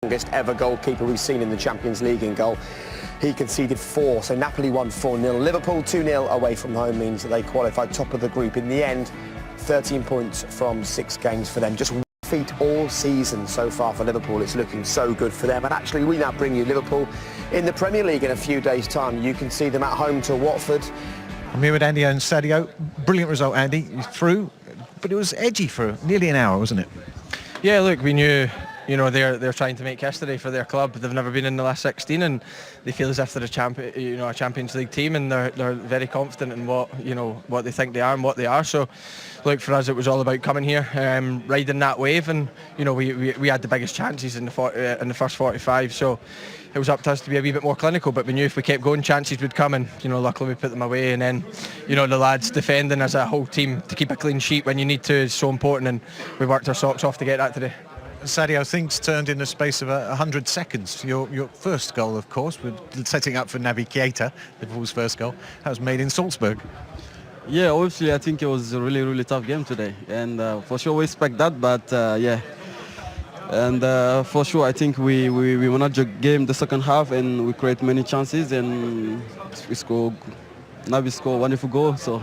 Youngest ever goalkeeper we've seen in the Champions League in goal. He conceded 4, so Napoli won 4-0. Liverpool 2-0 away from home means that they qualified top of the group. In the end, 13 points from 6 games for them. Just feat all season so far for Liverpool. It's looking so good for them. And actually, we now bring you Liverpool in the Premier League in a few days' time. You can see them at home to Watford. I'm here with Andy and Sadio. Brilliant result, Andy. You're through, but it was edgy for nearly an hour, wasn't it? Yeah, look, we knew, they're trying to make history for their club. They've never been in the last 16, and they feel as if they're a Champions League team, and they're very confident in what they think they are and what they are. So, look, for us, it was all about coming here, riding that wave, and we had the biggest chances in the first 45. So it was up to us to be a wee bit more clinical, but we knew if we kept going, chances would come, and luckily we put them away. And then the lads defending as a whole team to keep a clean sheet when you need to is so important, and we worked our socks off to get that today. Sadio, things turned in the space of 100 seconds. Your first goal, of course, with setting up for Naby Keita, Liverpool's first goal, that was made in Salzburg. Yeah, obviously I think it was a really, really tough game today, and for sure we expect that, but yeah. And for sure, I think we managed the game the second half, and we create many chances, and Naby scored a wonderful goal. So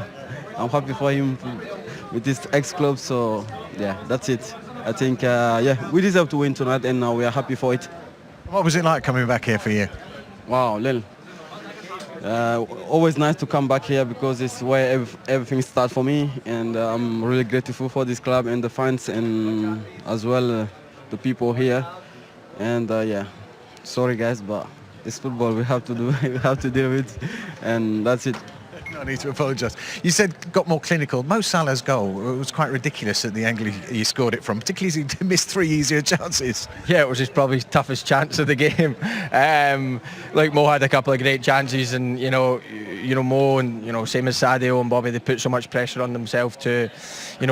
I'm happy for him with his ex-club. So yeah, that's it. I think yeah, we deserve to win tonight, and we are happy for it. What was it like coming back here for you? Wow, Lil. Always nice to come back here because it's where everything starts for me, and I'm really grateful for this club and the fans, and as well. The people here, and yeah, sorry guys, but it's football. We have to deal with, and that's it. No need to apologise. You said got more clinical. Mo Salah's goal was quite ridiculous at the angle he scored it from, particularly as he missed 3 easier chances. Yeah, it was his probably toughest chance of the game. Like Mo had a couple of great chances, and Mo and same as Sadio and Bobby, they put so much pressure on themselves to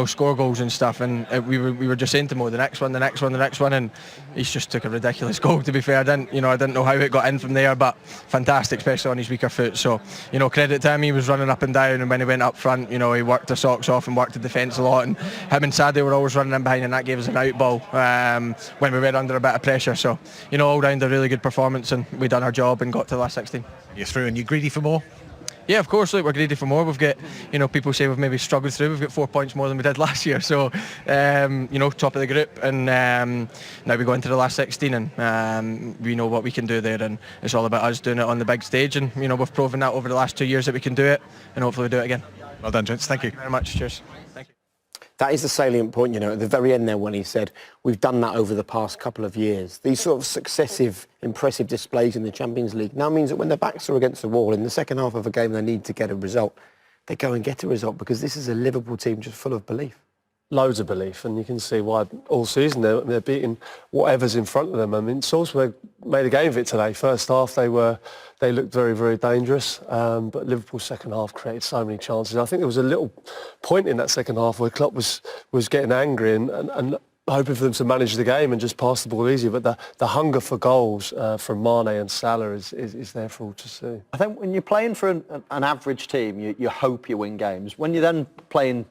score goals and stuff, and we were just saying to Mo, the next one, and he's just took a ridiculous goal. To be fair, I didn't know how it got in from there, but fantastic, especially on his weaker foot. So credit to him. He was running up and down, and when he went up front, he worked the socks off and worked the defence a lot, and him and Sadio were always running in behind, and that gave us an out ball when we were under a bit of pressure. So all round a really good performance, and we done our job and got to the last 16. You're through, and you're greedy for more? Yeah, of course. Look, we're greedy for more. We've got, people say we've maybe struggled through. We've got 4 points more than we did last year. So, top of the group, and now we go into the last 16, and we know what we can do there, and it's all about us doing it on the big stage. And we've proven that over the last 2 years that we can do it, and hopefully we do it again. Well done, gents. Thank you. Thank you very much. Cheers. Thank you. That is the salient point, at the very end there when he said, we've done that over the past couple of years. These sort of successive, impressive displays in the Champions League now means that when their backs are against the wall in the second half of a game they need to get a result, they go and get a result because this is a Liverpool team just full of belief. Loads of belief, and you can see why all season they're beating whatever's in front of them. I mean, Salzburg made a game of it today. First half they looked very, very dangerous, but Liverpool's second half created so many chances. I think there was a little point in that second half where Klopp was getting angry and hoping for them to manage the game and just pass the ball easier. But the hunger for goals from Mane and Salah is there for all to see. I think when you're playing for an average team, you hope you win games. When you're then playing,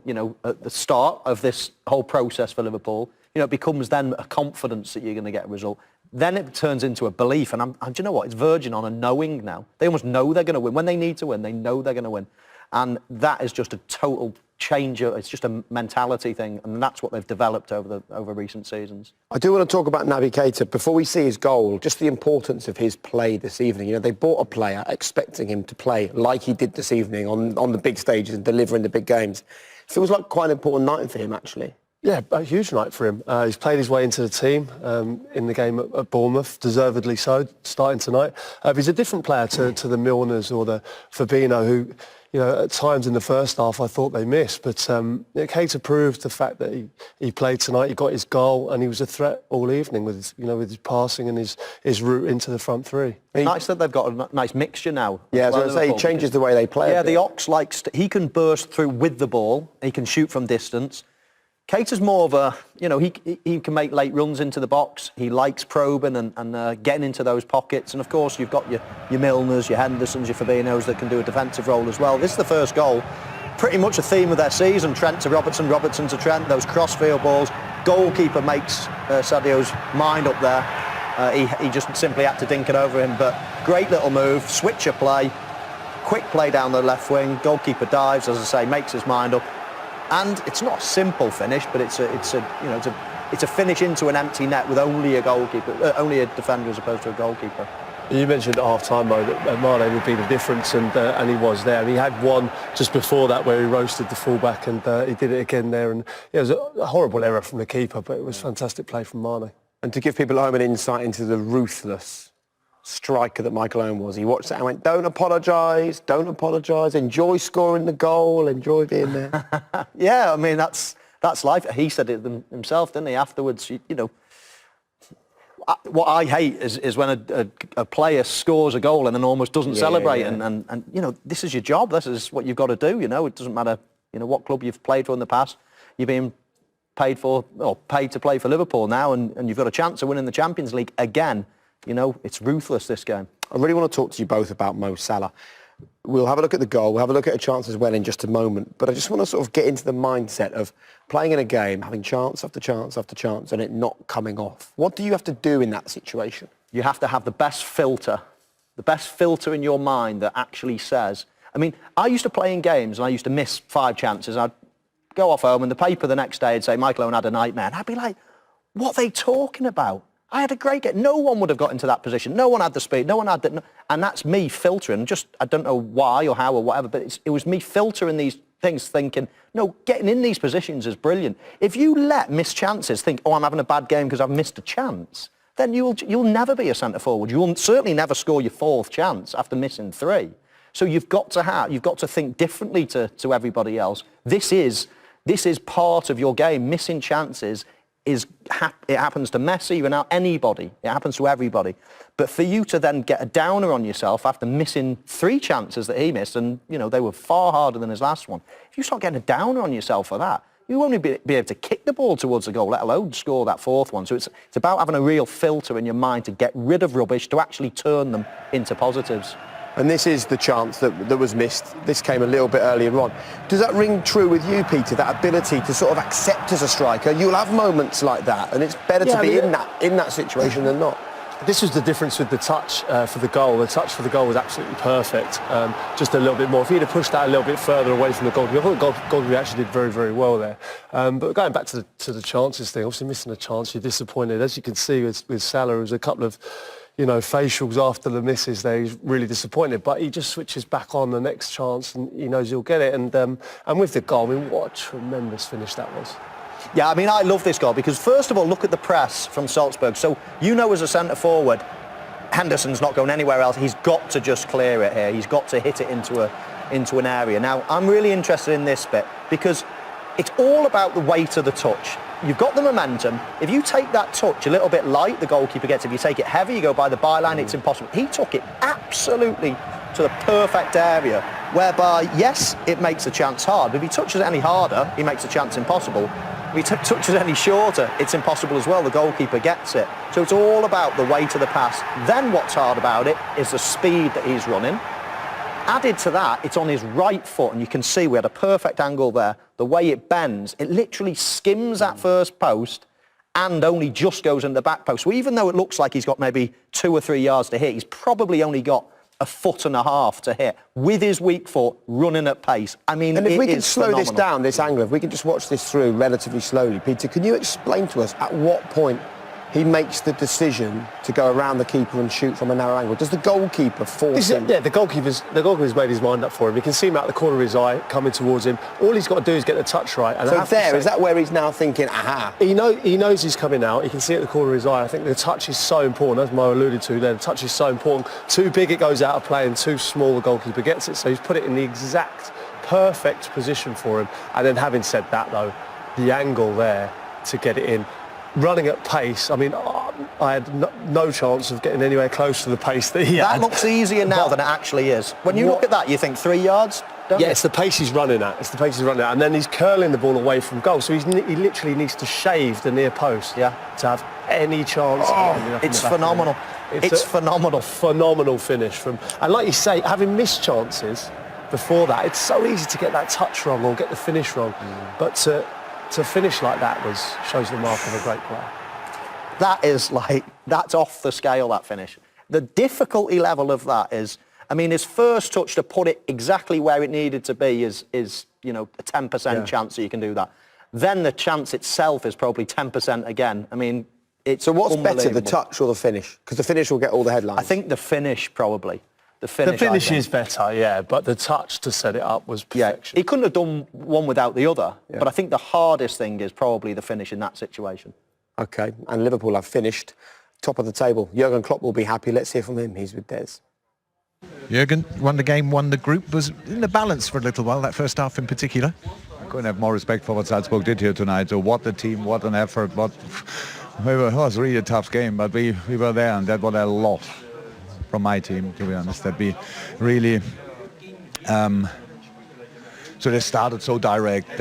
at the start of this whole process for Liverpool, it becomes then a confidence that you're going to get a result. Then it turns into a belief, and do you know what? It's verging on a knowing now. They almost know they're going to win. When they need to win, they know they're going to win. And that is just a total change. It's just a mentality thing, and that's what they've developed over recent seasons. I do want to talk about Naby Keita. Before we see his goal, just the importance of his play this evening. They bought a player expecting him to play like he did this evening on the big stages and deliver in the big games. Feels like quite an important night for him, actually. Yeah, a huge night for him. He's played his way into the team in the game at Bournemouth, deservedly so, starting tonight. He's a different player to the Milners or the Fabinho, who, at times in the first half I thought they missed. But Keita proved the fact that he played tonight. He got his goal, and he was a threat all evening with his passing and his route into the front three. Nice that they've got a nice mixture now. Yeah, as I say, he changes the way they play. Yeah, the Ox he can burst through with the ball. He can shoot from distance. Keita's more of a, he can make late runs into the box. He likes probing and getting into those pockets. And of course, you've got your Milners, your Hendersons, your Fabinos that can do a defensive role as well. This is the first goal. Pretty much a theme of their season. Trent to Robertson, Robertson to Trent, those crossfield balls. Goalkeeper makes Sadio's mind up there. He just simply had to dink it over him. But great little move, switch of play, quick play down the left wing. Goalkeeper dives, as I say, makes his mind up. And it's not a simple finish, but it's a finish into an empty net with only a goalkeeper, only a defender as opposed to a goalkeeper. You mentioned at half-time, Mo, that Mane would be the difference, and he was there. And he had one just before that where he roasted the fullback, and he did it again there. And it was a horrible error from the keeper, but it was fantastic play from Mane. And to give people at home an insight into the ruthless striker that Michael Owen was, he watched that and went, don't apologise, enjoy scoring the goal, enjoy being there. Yeah, I mean, that's life. He said it himself, didn't he, afterwards, you know. What I hate is when a player scores a goal and then almost doesn't celebrate. Yeah. And you know, this is your job. This is what you've got to do. You know, it doesn't matter, you know, what club you've played for in the past. You're being paid to play for Liverpool now, and you've got a chance of winning the Champions League again. You know, it's ruthless, this game. I really want to talk to you both about Mo Salah. We'll have a look at the goal, we'll have a look at a chance as well in just a moment, but I just want to sort of get into the mindset of playing in a game, having chance after chance after chance, and it not coming off. What do you have to do in that situation? You have to have the best filter in your mind that actually says, I mean, I used to play in games and I used to miss 5 chances. I'd go off home and the paper the next day would say, Michael Owen had a nightmare. And I'd be like, what are they talking about? I had a great game. No one would have got into that position. No one had the speed. No one had that. And that's me filtering. Just, I don't know why or how or whatever, but it was me filtering these things, thinking, no, getting in these positions is brilliant. If you let missed chances think, oh, I'm having a bad game because I've missed a chance, then you'll never be a centre forward. You'll certainly never score your 4th chance after missing 3. So you've got to think differently to everybody else. This is part of your game. Missing chances it happens to Messi, now anybody. It happens to everybody. But for you to then get a downer on yourself after missing 3 chances that he missed, and you know they were far harder than his last one. If you start getting a downer on yourself for that, you won't be able to kick the ball towards the goal, let alone score that 4th one. So it's about having a real filter in your mind to get rid of rubbish, to actually turn them into positives. And this is the chance that was missed. This came a little bit earlier on. Does that ring true with you, Peter, that ability to sort of accept as a striker? You'll have moments like that, and it's better to be in that situation than not. This was the difference with the touch for the goal. The touch for the goal was absolutely perfect. Just a little bit more. If he'd have pushed that a little bit further away from the goalkeeper, I thought the goalkeeper actually did very, very well there. But going back to the chances thing, obviously missing a chance, you're disappointed. As you can see with Salah, there was a couple of facials after the misses there. He's really disappointed, but he just switches back on the next chance and he knows he'll get it. And with the goal, I mean, what a tremendous finish that was. Yeah, I mean, I love this goal because, first of all, look at the press from Salzburg. So, as a centre-forward, Henderson's not going anywhere else. He's got to just clear it here. He's got to hit it into an area. Now, I'm really interested in this bit because it's all about the weight of the touch. You've got the momentum. If you take that touch a little bit light, the goalkeeper gets. If you take it heavy, you go by the byline, it's impossible. He took it absolutely to the perfect area, whereby, yes, it makes the chance hard, but if he touches it any harder, he makes the chance impossible. If he touches any shorter, it's impossible as well. The goalkeeper gets it. So it's all about the weight of the pass. Then what's hard about it is the speed that he's running. Added to that, it's on his right foot, and you can see we had a perfect angle there. The way it bends, it literally skims that first post and only just goes in the back post. So even though it looks like he's got maybe 2 or 3 yards to hit, he's probably only got 1.5 feet to hit with his weak foot running at pace. I mean, and if we can slow phenomenal. this down, this angle, if we can just watch this through relatively slowly, Peter, can you explain to us at what point he makes the decision to go around the keeper and shoot from a narrow angle? Does the goalkeeper force him? Yeah, the goalkeeper's made his mind up for him. You can see him out the corner of his eye coming towards him. All he's got to do is get the touch right. And so is that where he's now thinking, aha? He knows he's coming out. He can see it at the corner of his eye. I think the touch is so important, as Mo alluded to there. The touch is so important. Too big, it goes out of play, and too small, the goalkeeper gets it. So he's put it in the exact perfect position for him. And then having said that, though, the angle there to get it in, running at pace, I mean, I had no chance of getting anywhere close to the pace that he had. That looks easier now than it actually is. When you look at that, you think 3 yards? Yeah, it's the pace he's running at. And then he's curling the ball away from goal. So he literally needs to shave the near post to have any chance. It's phenomenal. It's phenomenal. Phenomenal finish from. And like you say, having missed chances before that, it's so easy to get that touch wrong or get the finish wrong. But to finish like that shows the mark of a great player. That is like, that's off the scale, that finish. The difficulty level of that is, I mean, his first touch to put it exactly where it needed to be is you know, a 10% chance that you can do that. Then the chance itself is probably 10% again. I mean, it's So what's better, the unbelievable. touch or the finish? Because the finish will get all the headlines. I think the finish, probably. The The finish, finish is better, yeah, but the touch to set it up was perfection. he couldn't have done one without the other. But I think the hardest thing is probably the finish in that situation. OK, and Liverpool have finished top of the table. Jurgen Klopp will be happy. Let's hear from him. He's with Des. Jurgen won the game, won the group, was in the balance for a little while, that first half in particular. I couldn't have more respect for what Salzburg did here tonight. So what a team, what an effort, it was really a tough game, but we were there, and that's what I love from my team, to be honest, that we really... So they started so direct.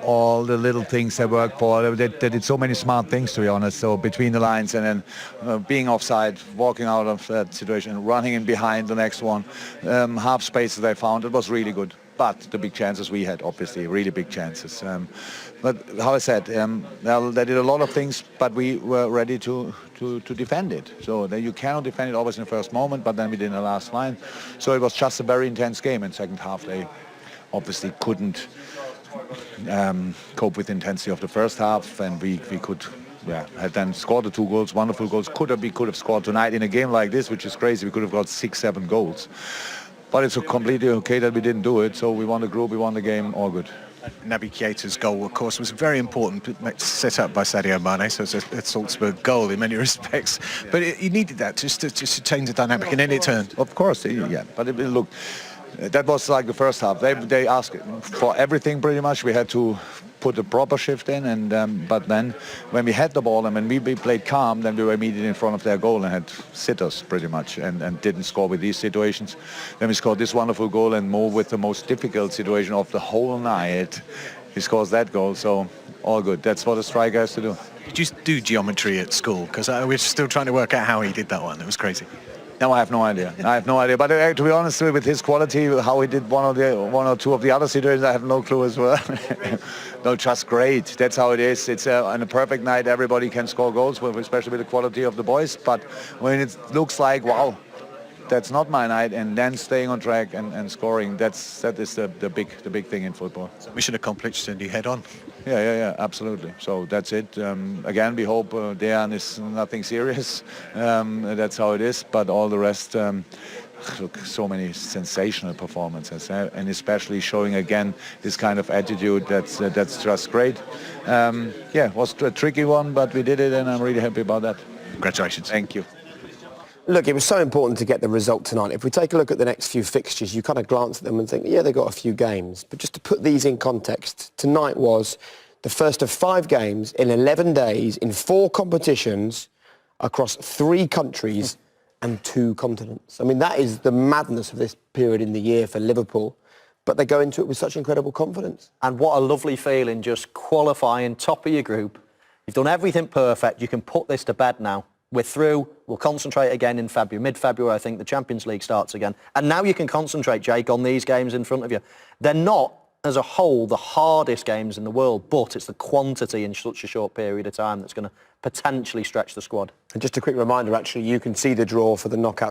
All the little things they worked for, they did so many smart things, to be honest. So between the lines and then being offside, walking out of that situation, running in behind the next one, half spaces they found, it was really good. But the big chances we had, obviously, really big chances. But how I said, well, they did a lot of things, but we were ready to defend it. So you cannot defend it always in the first moment, but then we did in the last line. So it was just a very intense game. In second half, they obviously couldn't cope with the intensity of the first half, and we could had then scored the 2 goals, wonderful goals. We could have scored tonight in a game like this, which is crazy. We could have got 6-7 goals. But it's completely okay that we didn't do it. So we won the group, we won the game, all good. Naby Keita's goal, of course, was very important, set up by Sadio Mane, so it's a Salzburg goal in many respects. But he needed that just to change the dynamic, and then it turned. Of course, yeah. But look, that was like the first half. They asked for everything pretty much. We had to put a proper shift in, and but then when we had the ball and when we played calm, then we were immediately in front of their goal and had sitters pretty much, and didn't score with these situations. Then we scored this wonderful goal, and more with the most difficult situation of the whole night. He scores that goal, so all good. That's what a striker has to do. Did you do geometry at school? Because we're still trying to work out how he did that one. It was crazy. No, I have no idea. But to be honest, with his quality, how he did one or two of the other situations, I have no clue as well. No, just great. That's how it is. It's on a perfect night, everybody can score goals, especially with the quality of the boys. But when it looks like, wow, that's not my night, and then staying on track and scoring, that is the big thing in football. Mission accomplished, and you head on. Yeah, absolutely. So that's it. Again, we hope Dejan is nothing serious. That's how it is. But all the rest, look, so many sensational performances, and especially showing again this kind of attitude. That's just great. It was a tricky one, but we did it, and I'm really happy about that. Congratulations. Thank you. Look, it was so important to get the result tonight. If we take a look at the next few fixtures, you kind of glance at them and think, yeah, they got a few games. But just to put these in context, tonight was the first of 5 games in 11 days in 4 competitions across 3 countries and 2 continents. I mean, that is the madness of this period in the year for Liverpool. But they go into it with such incredible confidence. And what a lovely feeling, just qualifying top of your group. You've done everything perfect. You can put this to bed now. We're through. We'll concentrate again in February. Mid-February, I think, the Champions League starts again. And now you can concentrate, Jake, on these games in front of you. They're not, as a whole, the hardest games in the world, but it's the quantity in such a short period of time that's going to potentially stretch the squad. And just a quick reminder, actually, you can see the draw for the knockout